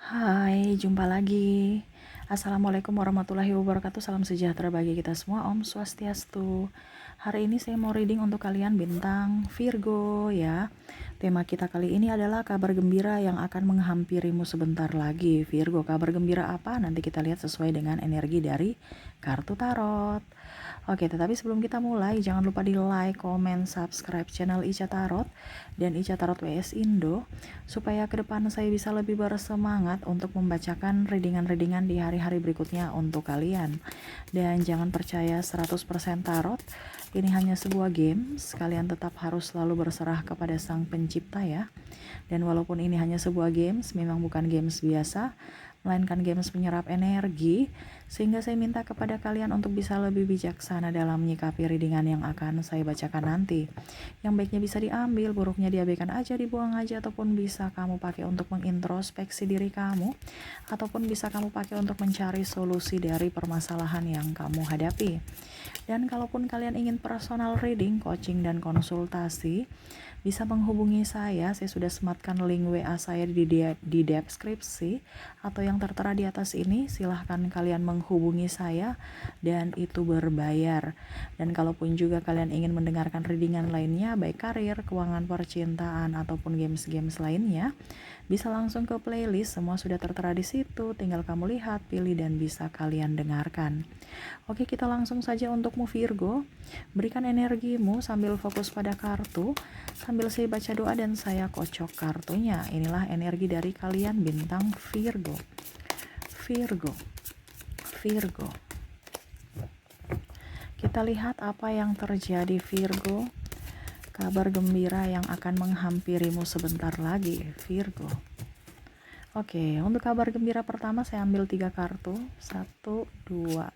Hai, jumpa lagi. Assalamualaikum warahmatullahi wabarakatuh. Salam sejahtera bagi kita semua. Om Swastiastu. Hari ini saya mau reading untuk kalian bintang Virgo ya. Tema kita kali ini adalah kabar gembira yang akan menghampirimu sebentar lagi. Virgo, kabar gembira apa? Nanti kita lihat sesuai dengan energi dari kartu tarot. Oke, tetapi sebelum kita mulai, jangan lupa di like, comment, subscribe channel Ica Tarot dan Ica Tarot WS Indo, supaya ke depan saya bisa lebih bersemangat untuk membacakan readingan-readingan di hari-hari berikutnya untuk kalian. Dan jangan percaya 100% tarot, ini hanya sebuah games, kalian tetap harus selalu berserah kepada sang pencipta ya. Dan walaupun ini hanya sebuah games, memang bukan games biasa, melainkan games penyerap energi, sehingga saya minta kepada kalian untuk bisa lebih bijaksana dalam menyikapi readingan yang akan saya bacakan nanti. Yang baiknya bisa diambil, buruknya diabaikan aja, dibuang aja, ataupun bisa kamu pakai untuk mengintrospeksi diri kamu, ataupun bisa kamu pakai untuk mencari solusi dari permasalahan yang kamu hadapi. Dan kalaupun kalian ingin personal reading, coaching, dan konsultasi, bisa menghubungi saya sudah sematkan link WA saya di deskripsi atau yang tertera di atas ini. Silahkan kalian menghubungi saya dan itu berbayar. Dan kalaupun juga kalian ingin mendengarkan readingan lainnya, baik karir, keuangan, percintaan, ataupun games-games lainnya, bisa langsung ke playlist, semua sudah tertera di situ, tinggal kamu lihat, pilih, dan bisa kalian dengarkan. Oke, kita langsung saja untukmu Virgo. Berikan energimu sambil fokus pada kartu, sambil saya baca doa dan saya kocok kartunya. Inilah energi dari kalian bintang Virgo. Virgo. Virgo. Kita lihat apa yang terjadi Virgo. Kabar gembira yang akan menghampirimu sebentar lagi Virgo. Oke, untuk kabar gembira pertama saya ambil 3 kartu. 1, 2,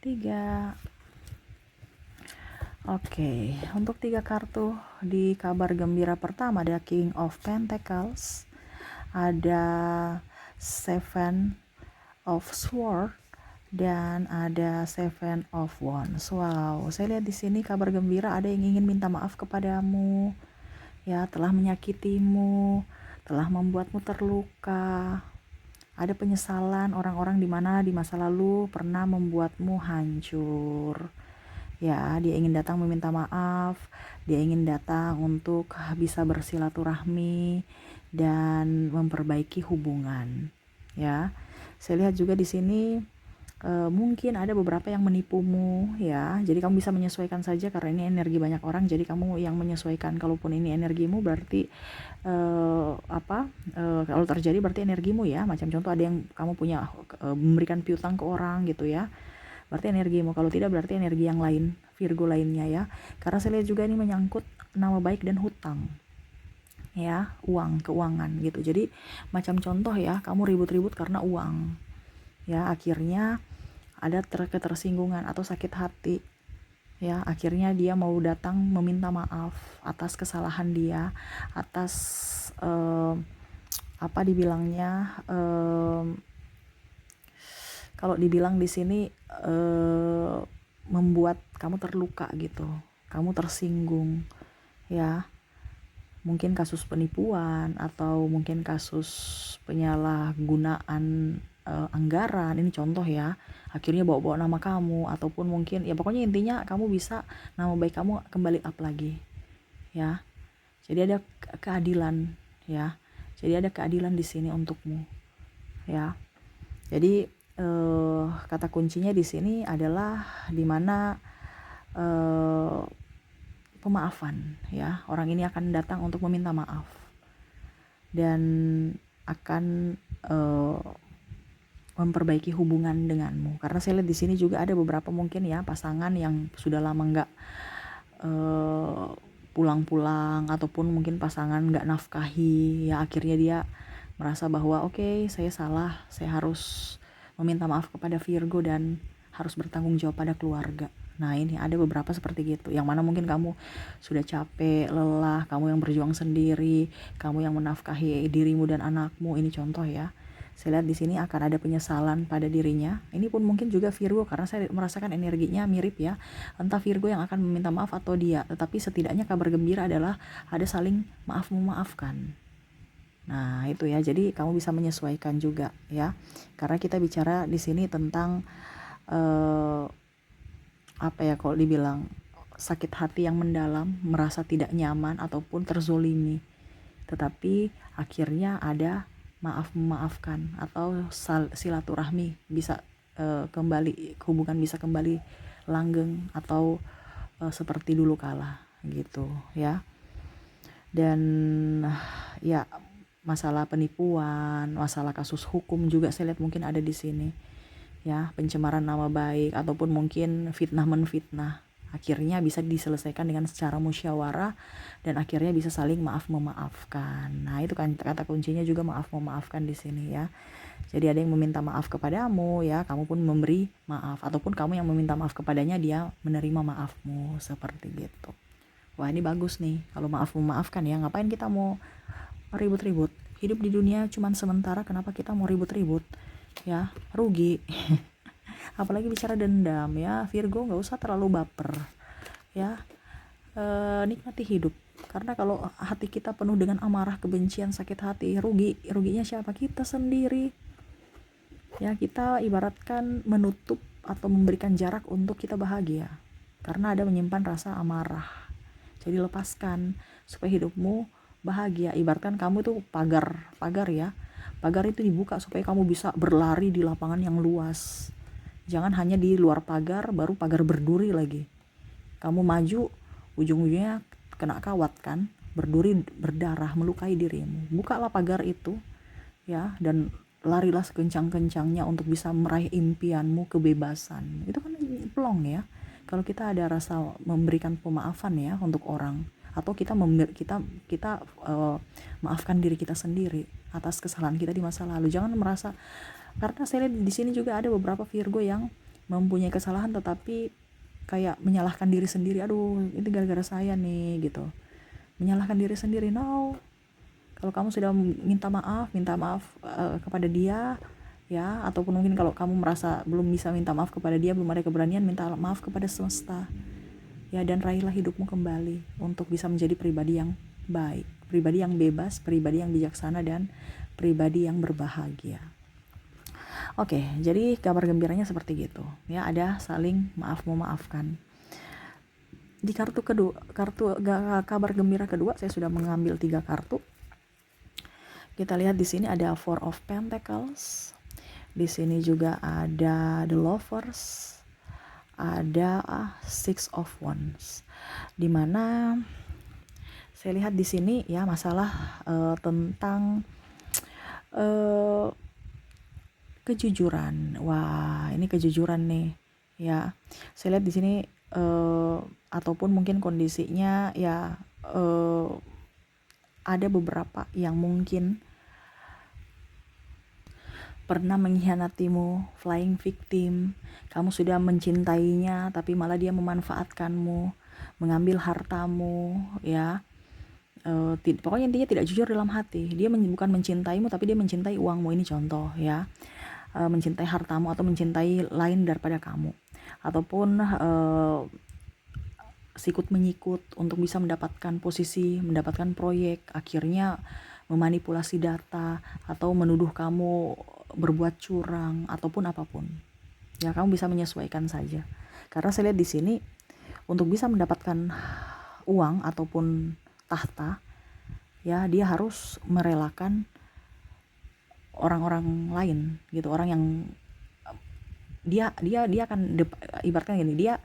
3. Oke, untuk 3 kartu di kabar gembira pertama ada King of Pentacles, ada Seven of Swords, dan ada Seven of Wands. Wow, saya lihat di sini kabar gembira ada yang ingin minta maaf kepadamu, ya, telah menyakitimu, telah membuatmu terluka. Ada penyesalan orang-orang di mana di masa lalu pernah membuatmu hancur. Ya, dia ingin datang meminta maaf, dia ingin datang untuk bisa bersilaturahmi dan memperbaiki hubungan. Ya, saya lihat juga di sini mungkin ada beberapa yang menipumu ya. Jadi kamu bisa menyesuaikan saja karena ini energi banyak orang. Jadi kamu yang menyesuaikan. Kalaupun ini energimu berarti kalau terjadi berarti energimu ya. Macam contoh ada yang kamu punya memberikan piutang ke orang gitu ya. Berarti energimu. Kalau tidak berarti energi yang lain, Virgo lainnya ya. Karena saya lihat juga ini menyangkut nama baik dan hutang. Ya, keuangan gitu. Jadi macam contoh ya, kamu ribut-ribut karena uang. Ya, akhirnya ada ketersinggungan atau sakit hati. Ya, akhirnya dia mau datang meminta maaf atas kesalahan dia, atas kalau dibilang di sini membuat kamu terluka gitu, kamu tersinggung ya. Mungkin kasus penipuan atau mungkin kasus penyalahgunaan anggaran, ini contoh ya. Akhirnya bawa-bawa nama kamu, ataupun mungkin ya pokoknya intinya kamu bisa nama baik kamu kembali up lagi ya. Jadi ada keadilan ya. Jadi ada keadilan di sini untukmu ya. Jadi kata kuncinya di sini adalah dimana pemaafan ya. Orang ini akan datang untuk meminta maaf dan akan memperbaiki hubungan denganmu. Karena saya lihat di sini juga ada beberapa mungkin ya pasangan yang sudah lama nggak pulang-pulang, ataupun mungkin pasangan nggak nafkahi ya. Akhirnya dia merasa bahwa oke, saya salah, saya harus meminta maaf kepada Virgo dan harus bertanggung jawab pada keluarga. Nah, ini ada beberapa seperti gitu, yang mana mungkin kamu sudah capek, lelah, kamu yang berjuang sendiri, kamu yang menafkahi dirimu dan anakmu. Ini contoh ya. Saya lihat di sini akan ada penyesalan pada dirinya. Ini pun mungkin juga Virgo karena saya merasakan energinya mirip ya. Entah Virgo yang akan meminta maaf atau dia, tetapi setidaknya kabar gembira adalah ada saling maaf memaafkan. Nah, itu ya. Jadi kamu bisa menyesuaikan juga ya. Karena kita bicara di sini tentang eh, apa ya, kalau dibilang sakit hati yang mendalam, merasa tidak nyaman ataupun terzolimi. Tetapi akhirnya ada maaf memaafkan atau silaturahmi bisa kembali, hubungan bisa kembali langgeng atau seperti dulu kala gitu ya. Dan ya, masalah penipuan, masalah kasus hukum juga saya lihat mungkin ada di sini ya, pencemaran nama baik ataupun mungkin fitnah menfitnah, akhirnya bisa diselesaikan dengan secara musyawarah dan akhirnya bisa saling maaf memaafkan. Nah, itu kan kata kuncinya juga, maaf memaafkan di sini ya. Jadi ada yang meminta maaf kepadamu ya, kamu pun memberi maaf, ataupun kamu yang meminta maaf kepadanya, dia menerima maafmu, seperti gitu. Wah, ini bagus nih kalau maaf memaafkan ya. Ngapain kita mau ribut-ribut? Hidup di dunia cuman sementara, kenapa kita mau ribut-ribut? Ya, rugi. Apalagi bicara dendam ya, Virgo nggak usah terlalu baper ya. Nikmati hidup, karena kalau hati kita penuh dengan amarah, kebencian, sakit hati, ruginya siapa? Kita sendiri ya. Kita ibaratkan menutup atau memberikan jarak untuk kita bahagia karena ada menyimpan rasa amarah. Jadi lepaskan supaya hidupmu bahagia. Ibaratkan kamu itu pagar ya. Pagar itu dibuka supaya kamu bisa berlari di lapangan yang luas. Jangan hanya di luar pagar, baru pagar berduri lagi. Kamu maju, ujung-ujungnya kena kawat kan, berduri, berdarah, melukai dirimu. Bukalah pagar itu ya, dan larilah sekencang-kencangnya untuk bisa meraih impianmu, kebebasan. Itu kan plong ya. Kalau kita ada rasa memberikan pemaafan ya untuk orang, atau kita maafkan diri kita sendiri atas kesalahan kita di masa lalu. Jangan merasa, karena saya lihat di sini juga ada beberapa Virgo yang mempunyai kesalahan tetapi kayak menyalahkan diri sendiri. Aduh, ini gara-gara saya nih gitu. Menyalahkan diri sendiri. No. Kalau kamu sudah minta maaf kepada dia ya, ataupun mungkin kalau kamu merasa belum bisa minta maaf kepada dia, belum ada keberanian, minta maaf kepada semesta ya, dan raihlah hidupmu kembali untuk bisa menjadi pribadi yang baik, pribadi yang bebas, pribadi yang bijaksana, dan pribadi yang berbahagia. Oke, jadi kabar gembiranya seperti gitu ya, ada saling maaf memaafkan. Di kabar gembira kedua, saya sudah mengambil 3 kartu. Kita lihat di sini ada Four of Pentacles. Di sini juga ada The Lovers. Ada Six of Wands. Dimana saya lihat di sini ya, masalah tentang kejujuran. Wah, ini kejujuran nih ya. Saya lihat di sini ataupun mungkin kondisinya ya, ada beberapa yang mungkin pernah mengkhianatimu, flying victim. Kamu sudah mencintainya tapi malah dia memanfaatkanmu, mengambil hartamu ya. Pokoknya intinya tidak jujur dalam hati. Dia bukan mencintaimu tapi dia mencintai uangmu. Ini contoh ya. Mencintai hartamu atau mencintai lain daripada kamu, ataupun sikut menyikut untuk bisa mendapatkan posisi, mendapatkan proyek, akhirnya memanipulasi data atau menuduh kamu berbuat curang ataupun apapun. Ya, kamu bisa menyesuaikan saja. Karena saya lihat di sini untuk bisa mendapatkan uang ataupun tahta, ya dia harus merelakan orang-orang lain gitu, orang yang dia akan ibaratkan gini, dia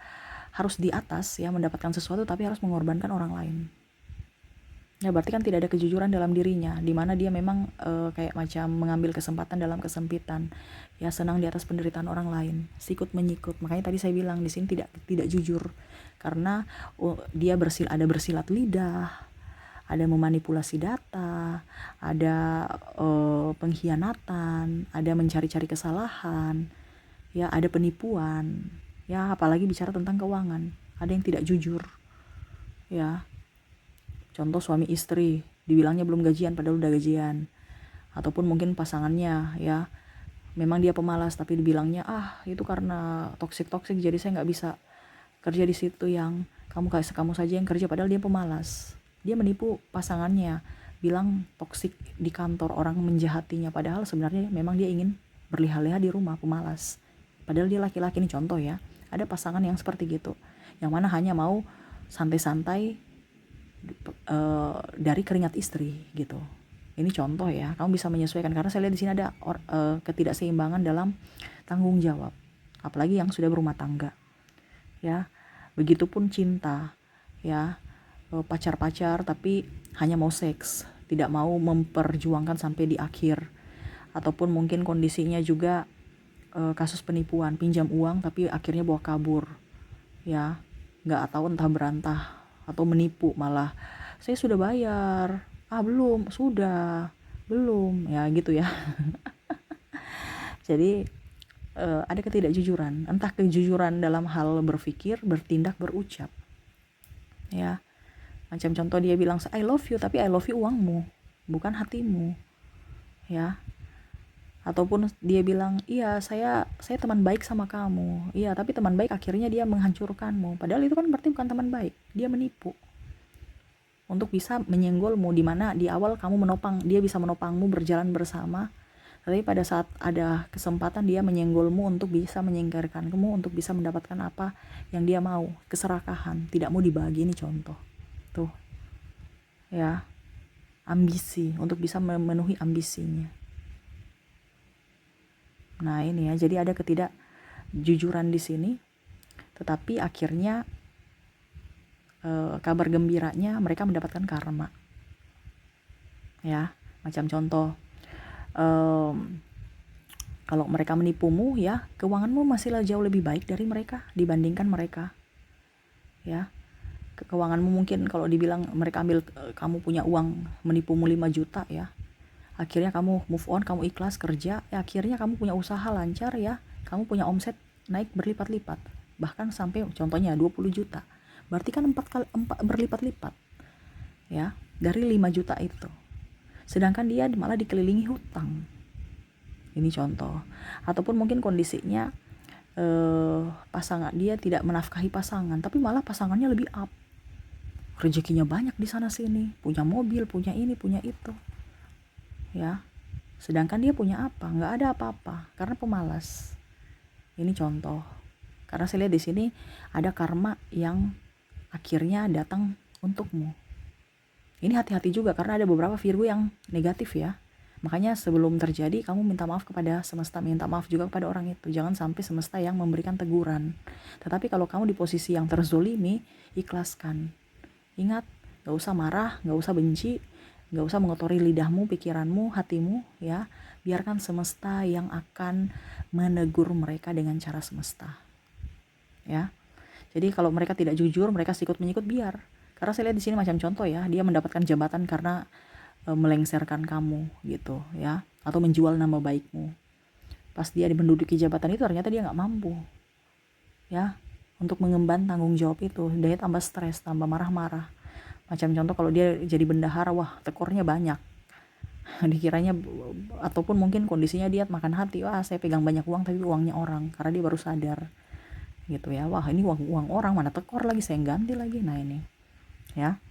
harus di atas ya mendapatkan sesuatu tapi harus mengorbankan orang lain. Ya berarti kan tidak ada kejujuran dalam dirinya, dimana dia memang kayak macam mengambil kesempatan dalam kesempitan ya, senang di atas penderitaan orang lain, sikut menyikut. Makanya tadi saya bilang di sini tidak jujur, karena dia ada bersilat lidah, ada memanipulasi data, ada pengkhianatan, ada mencari-cari kesalahan ya, ada penipuan ya, apalagi bicara tentang keuangan, ada yang tidak jujur ya. Contoh suami istri, dibilangnya belum gajian padahal udah gajian. Ataupun mungkin pasangannya ya, memang dia pemalas tapi dibilangnya itu karena toksik jadi saya nggak bisa kerja di situ, yang kamu saja yang kerja, padahal dia pemalas. Dia menipu pasangannya bilang toksik di kantor, orang menjahatinya, padahal sebenarnya memang dia ingin berleha-leha di rumah, pemalas. Padahal dia laki-laki, nih contoh ya. Ada pasangan yang seperti gitu, yang mana hanya mau santai-santai dari keringat istri gitu. Ini contoh ya, kamu bisa menyesuaikan, karena saya lihat di sini ada ketidakseimbangan dalam tanggung jawab, apalagi yang sudah berumah tangga ya. Begitupun cinta ya, pacar-pacar tapi hanya mau seks, tidak mau memperjuangkan sampai di akhir. Ataupun mungkin kondisinya juga kasus penipuan, pinjam uang tapi akhirnya bawa kabur ya, nggak tahu entah berantah atau menipu malah, saya sudah bayar, belum, sudah, belum, ya gitu ya. Jadi ada ketidakjujuran, entah kejujuran dalam hal berpikir, bertindak, berucap ya. Macam contoh dia bilang I love you, tapi I love you uangmu, bukan hatimu ya. Ataupun dia bilang iya saya teman baik sama kamu, iya, tapi teman baik akhirnya dia menghancurkanmu, padahal itu kan berarti bukan teman baik, dia menipu untuk bisa menyenggolmu, di mana di awal kamu menopang, dia bisa menopangmu berjalan bersama, tapi pada saat ada kesempatan dia menyenggolmu untuk bisa menyingkirkan kamu, untuk bisa mendapatkan apa yang dia mau, keserakahan, tidak mau dibagi. Ini contoh tuh ya, ambisi, untuk bisa memenuhi ambisinya. Nah ini ya, jadi ada ketidakjujuran di sini, tetapi akhirnya kabar gembiranya mereka mendapatkan karma ya. Macam contoh, kalau mereka menipumu ya, keuanganmu masih jauh lebih baik dari mereka dibandingkan mereka ya. Keuanganmu mungkin kalau dibilang mereka ambil, kamu punya uang menipumu 5 juta ya, akhirnya kamu move on, kamu ikhlas kerja ya, akhirnya kamu punya usaha lancar ya, kamu punya omset naik berlipat-lipat, bahkan sampai contohnya 20 juta, berarti kan 4 berlipat-lipat ya dari 5 juta itu. Sedangkan dia malah dikelilingi hutang. Ini contoh. Ataupun mungkin kondisinya pasangan dia tidak menafkahi pasangan, tapi malah pasangannya lebih up, rezekinya banyak di sana sini, punya mobil, punya ini, punya itu ya. Sedangkan dia punya apa? Nggak ada apa-apa, karena pemalas. Ini contoh. Karena saya lihat di sini ada karma yang akhirnya datang untukmu. Ini hati-hati juga, karena ada beberapa Virgo yang negatif ya. Makanya sebelum terjadi, kamu minta maaf kepada semesta, minta maaf juga kepada orang itu. Jangan sampai semesta yang memberikan teguran. Tetapi kalau kamu di posisi yang terzolimi, ikhlaskan. Ingat, gak usah marah, gak usah benci, gak usah mengotori lidahmu, pikiranmu, hatimu ya. Biarkan semesta yang akan menegur mereka dengan cara semesta ya. Jadi kalau mereka tidak jujur, mereka sikut-menyikut, biar. Karena saya lihat di sini macam contoh ya, dia mendapatkan jabatan karena melengsarkan kamu gitu ya, atau menjual nama baikmu. Pas dia menduduki jabatan itu ternyata dia nggak mampu ya untuk mengemban tanggung jawab itu, dia tambah stres, tambah marah-marah. Macam contoh kalau dia jadi bendahara, wah tekornya banyak dikiranya, ataupun mungkin kondisinya dia makan hati, wah saya pegang banyak uang tapi uangnya orang, karena dia baru sadar gitu ya, wah ini uang orang, mana tekor lagi, saya ganti lagi. Nah ini ya,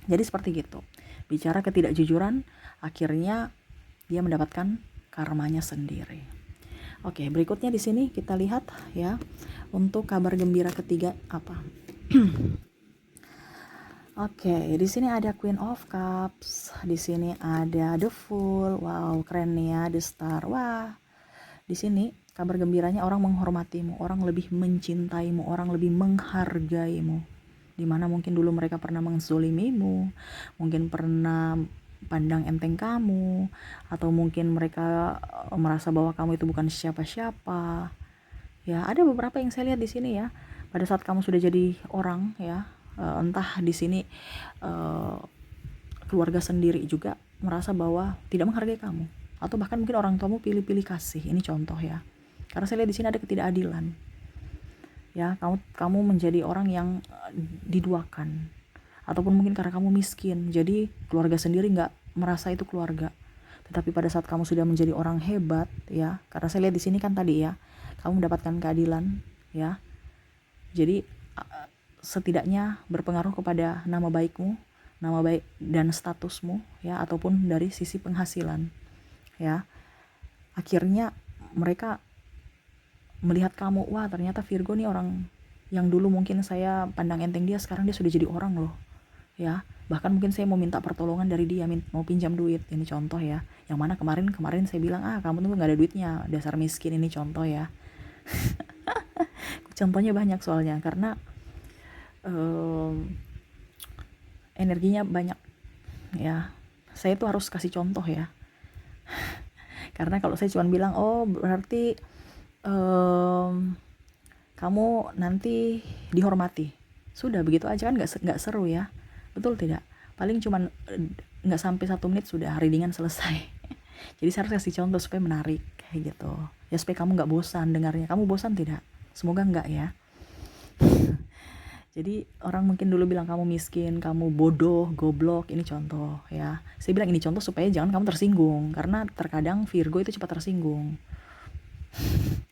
jadi seperti gitu. Bicara ketidakjujuran, akhirnya dia mendapatkan karmanya sendiri. Oke, berikutnya di sini kita lihat ya, untuk kabar gembira ketiga apa? Oke, di sini ada Queen of Cups, di sini ada The Fool, wow keren nih ya, The Star, wah. Di sini kabar gembiranya, orang menghormatimu, orang lebih mencintaimu, orang lebih menghargaimu. Dimana mungkin dulu mereka pernah menzolimimu, mungkin pernah pandang enteng kamu, atau mungkin mereka merasa bahwa kamu itu bukan siapa-siapa ya. Ada beberapa yang saya lihat di sini ya, pada saat kamu sudah jadi orang ya, entah di sini keluarga sendiri juga merasa bahwa tidak menghargai kamu, atau bahkan mungkin orang tuamu pilih-pilih kasih. Ini contoh ya, karena saya lihat di sini ada ketidakadilan ya. Kamu menjadi orang yang diduakan, ataupun mungkin karena kamu miskin, jadi keluarga sendiri nggak merasa itu keluarga. Tetapi pada saat kamu sudah menjadi orang hebat ya, karena saya lihat di sini kan tadi ya, kamu mendapatkan keadilan ya, jadi setidaknya berpengaruh kepada nama baikmu, nama baik dan statusmu ya, ataupun dari sisi penghasilan ya. Akhirnya mereka melihat kamu, wah ternyata Virgo nih orang yang dulu mungkin saya pandang enteng dia, sekarang dia sudah jadi orang loh ya. Bahkan mungkin saya mau minta pertolongan dari dia, mau pinjam duit, ini contoh ya. Yang mana kemarin saya bilang, kamu tuh nggak ada duitnya, dasar miskin, ini contoh ya. Contohnya banyak soalnya, karena energinya banyak ya. Saya tuh harus kasih contoh ya. Karena kalau saya cuma bilang, oh berarti kamu nanti dihormati, sudah begitu aja kan nggak seru ya, betul tidak? Paling cuman nggak sampai 1 menit sudah readingan selesai. Jadi saya harus kasih contoh supaya menarik kayak gitu ya, supaya kamu nggak bosan dengarnya. Kamu bosan tidak? Semoga nggak ya. Jadi orang mungkin dulu bilang kamu miskin, kamu bodoh, goblok, ini contoh ya. Saya bilang ini contoh supaya jangan kamu tersinggung, karena terkadang Virgo itu cepat tersinggung.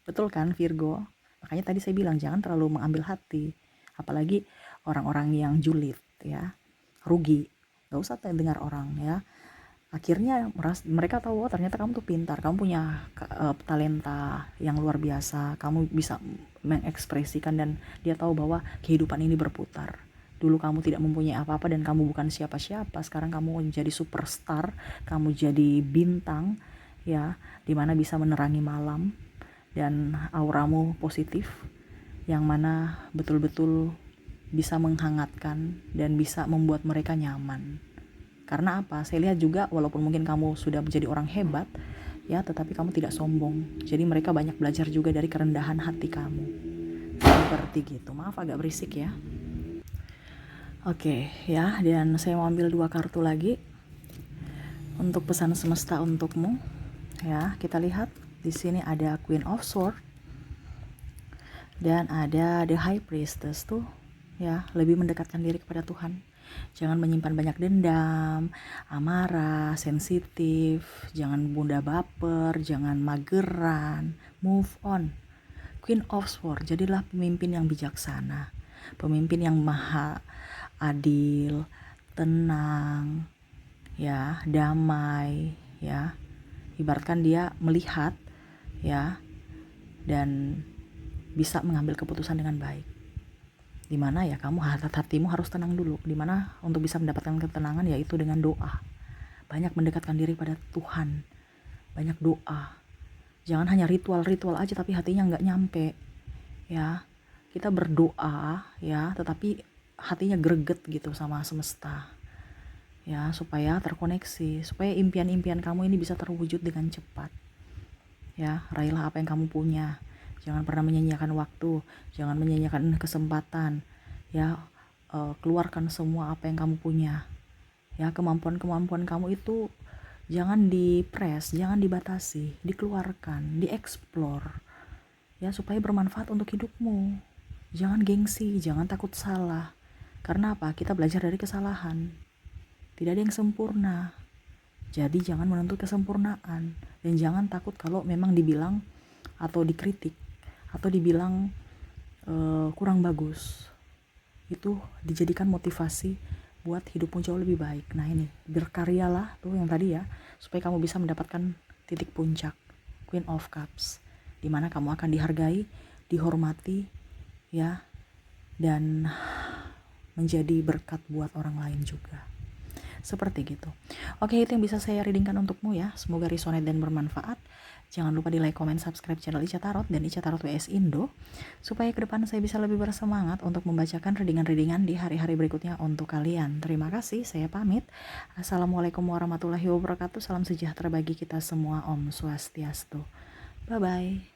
Betul kan Virgo? Makanya tadi saya bilang jangan terlalu mengambil hati, apalagi orang-orang yang julid ya, rugi. Gak usah dengar orang ya. Akhirnya mereka tahu, oh ternyata kamu tuh pintar, kamu punya talenta yang luar biasa, kamu bisa mengekspresikan, dan dia tahu bahwa kehidupan ini berputar. Dulu kamu tidak mempunyai apa-apa dan kamu bukan siapa-siapa, sekarang kamu menjadi superstar, kamu jadi bintang ya, dimana bisa menerangi malam, dan auramu positif, yang mana betul-betul bisa menghangatkan dan bisa membuat mereka nyaman. Karena apa? Saya lihat juga walaupun mungkin kamu sudah menjadi orang hebat ya, tetapi kamu tidak sombong. Jadi mereka banyak belajar juga dari kerendahan hati kamu. Seperti gitu. Maaf agak berisik ya. Oke ya, dan saya mau ambil 2 kartu lagi untuk pesan semesta untukmu. Ya, kita lihat di sini ada Queen of Swords dan ada The High Priestess tuh ya, lebih mendekatkan diri kepada Tuhan. Jangan menyimpan banyak dendam, amarah, sensitif, jangan mudah baper, jangan mageran, move on. Queen of Swords, jadilah pemimpin yang bijaksana, pemimpin yang maha adil, tenang, ya, damai, ya. Ibaratkan dia melihat, ya, dan bisa mengambil keputusan dengan baik. Dimana ya kamu hatimu harus tenang dulu. Dimana untuk bisa mendapatkan ketenangan yaitu dengan doa. Banyak mendekatkan diri pada Tuhan. Banyak doa. Jangan hanya ritual-ritual aja tapi hatinya nggak nyampe. Ya, kita berdoa ya, tetapi hatinya greget gitu sama semesta. Ya, supaya terkoneksi, supaya impian-impian kamu ini bisa terwujud dengan cepat. Ya, raihlah apa yang kamu punya. Jangan pernah menyanyiakan waktu, jangan menyanyiakan kesempatan. Ya, keluarkan semua apa yang kamu punya. Ya, kemampuan-kemampuan kamu itu jangan dipres, jangan dibatasi, dikeluarkan, dieksplor. Ya, supaya bermanfaat untuk hidupmu. Jangan gengsi, jangan takut salah. Karena apa? Kita belajar dari kesalahan. Tidak ada yang sempurna. Jadi jangan menuntut kesempurnaan, dan jangan takut kalau memang dibilang atau dikritik atau dibilang kurang bagus. Itu dijadikan motivasi buat hidupmu jauh lebih baik. Nah ini, berkaryalah tuh yang tadi ya, supaya kamu bisa mendapatkan titik puncak, Queen of Cups, dimana kamu akan dihargai, dihormati ya, dan menjadi berkat buat orang lain juga. Seperti gitu. Oke, itu yang bisa saya readingkan untukmu ya. Semoga resonate dan bermanfaat. Jangan lupa di like, comment, subscribe channel Ica Tarot dan Ica Tarot WS Indo, supaya ke depan saya bisa lebih bersemangat untuk membacakan readingan-readingan di hari-hari berikutnya untuk kalian. Terima kasih, saya pamit. Assalamualaikum warahmatullahi wabarakatuh. Salam sejahtera bagi kita semua. Om Swastiastu. Bye-bye.